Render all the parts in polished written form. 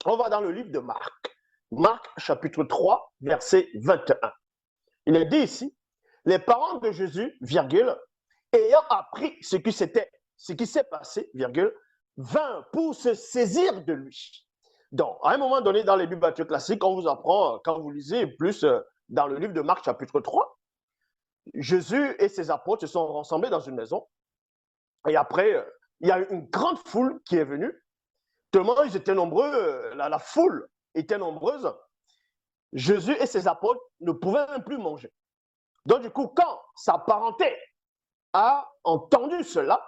On va dans le livre de Marc. Marc, chapitre 3, verset 21. Il est dit ici, les parents de Jésus, virgule, ayant appris ce qui s'est passé, virgule, vinrent pour se saisir de lui. Donc, à un moment donné, dans les Bibles classiques, on vous apprend, quand vous lisez plus dans le livre de Marc, chapitre 3, Jésus et ses apôtres se sont rassemblés dans une maison. Et après, il y a une grande foule qui est venue. Tellement ils étaient nombreux, la foule était nombreuse. Jésus et ses apôtres ne pouvaient même plus manger. Donc, du coup, quand sa parenté a entendu cela,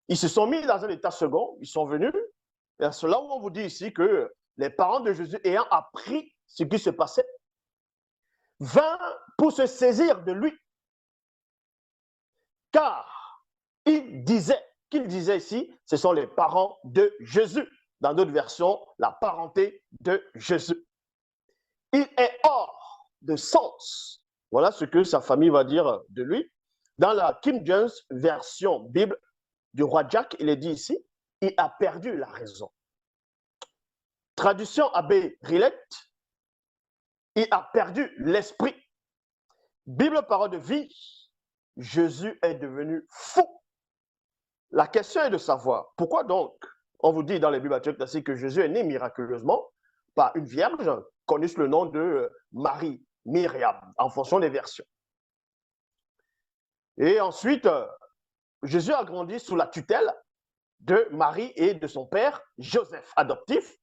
ils se sont mis dans un état second, ils sont venus. Et c'est là où on vous dit ici que les parents de Jésus, ayant appris ce qui se passait, vinrent pour se saisir de lui. Car il disait, qu'il disait ici, ce sont les parents de Jésus. Dans d'autres versions, la parenté de Jésus. Il est hors de sens. Voilà ce que sa famille va dire de lui. Dans la King James version Bible du roi Jack, il est dit ici, il a perdu la raison. Traduction Abbé Rilette, il a perdu l'esprit. Bible parole de vie, Jésus est devenu fou. La question est de savoir, pourquoi donc, on vous dit dans les Bibles classiques que Jésus est né miraculeusement par une vierge, connue sous le nom de Marie, Myriam, en fonction des versions. Et ensuite, Jésus a grandi sous la tutelle de Marie et de son père, Joseph, adoptif.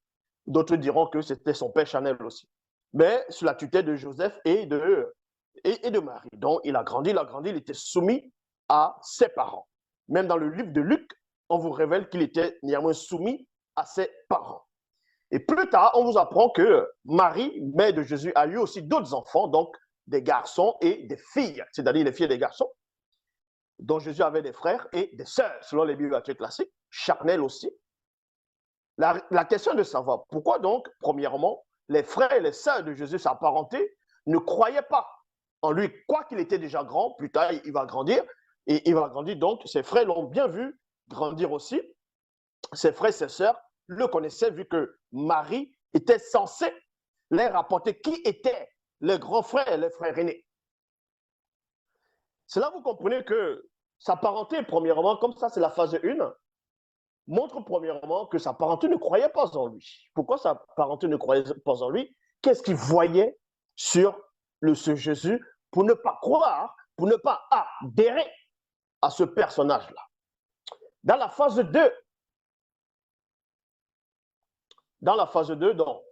D'autres diront que c'était son père charnel aussi. Mais sous la tutelle de Joseph et de Marie. Donc, il a grandi, il était soumis à ses parents. Même dans le livre de Luc, on vous révèle qu'il était néanmoins soumis à ses parents. Et plus tard, on vous apprend que Marie, mère de Jésus, a eu aussi d'autres enfants, donc des garçons et des filles, c'est-à-dire les filles et des garçons, dont Jésus avait des frères et des sœurs, selon les Bibles classiques, charnel aussi. La question de savoir pourquoi donc, premièrement, les frères et les sœurs de Jésus, sa parenté, ne croyaient pas en lui, quoiqu'il était déjà grand, plus tard il va grandir, et il va grandir, donc ses frères l'ont bien vu grandir aussi, ses frères et ses sœurs le connaissaient vu que Marie était censée leur rapporter qui étaient les grands frères et les frères aînés. C'est là que vous comprenez que sa parenté, premièrement, comme ça c'est la phase 1, montre premièrement que sa parenté ne croyait pas en lui. Pourquoi sa parenté ne croyait pas en lui? Qu'est-ce qu'il voyait sur ce Jésus pour ne pas croire, pour ne pas adhérer à ce personnage-là? Dans la phase 2, donc,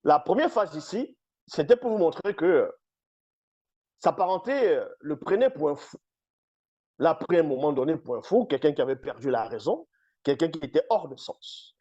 la première phase ici, c'était pour vous montrer que sa parenté le prenait pour un fou. Là, après un moment donné, pour un fou, quelqu'un qui avait perdu la raison, quelqu'un qui était hors de sens.